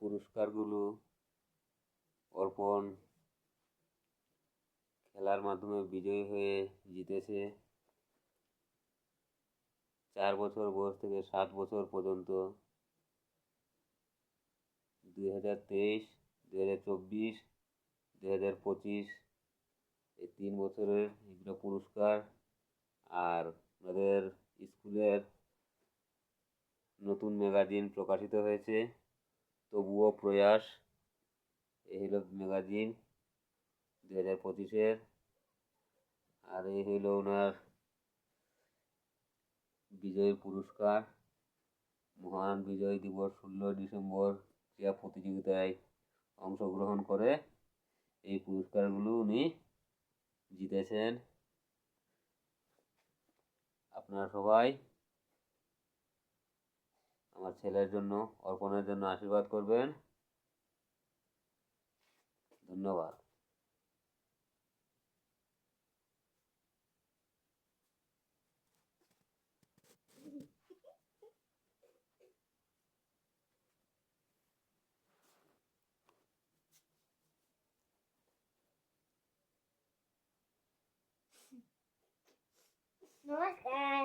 পুরস্কারগুলো অর্পণ খেলার মাধ্যমে বিজয়ী হয়ে জিতেছে 4 বছর বয়স থেকে 7 বছর পর্যন্ত। 2023, 2024, 2025 এই 3 বছরের এগুলো পুরস্কার। আর আমাদের স্কুলের নতুন ম্যাগাজিন প্রকাশিত হয়েছে, তবুও প্রয়াস, এই হলো ম্যাগাজিন 2025-এর। আর এই হইল ওনার বিজয়ী পুরস্কার। মহান বিজয় দিবস 16 ডিসেম্বর ক্রীড়া প্রতিযোগিতায় অংশগ্রহণ করে এই পুরস্কারগুলো উনি জিতেছেন। আপনারা সবাই আমার ছেলের জন্য, অর্পণের জন্য আশীর্বাদ করবেন। ধন্যবাদ। নমস্কার।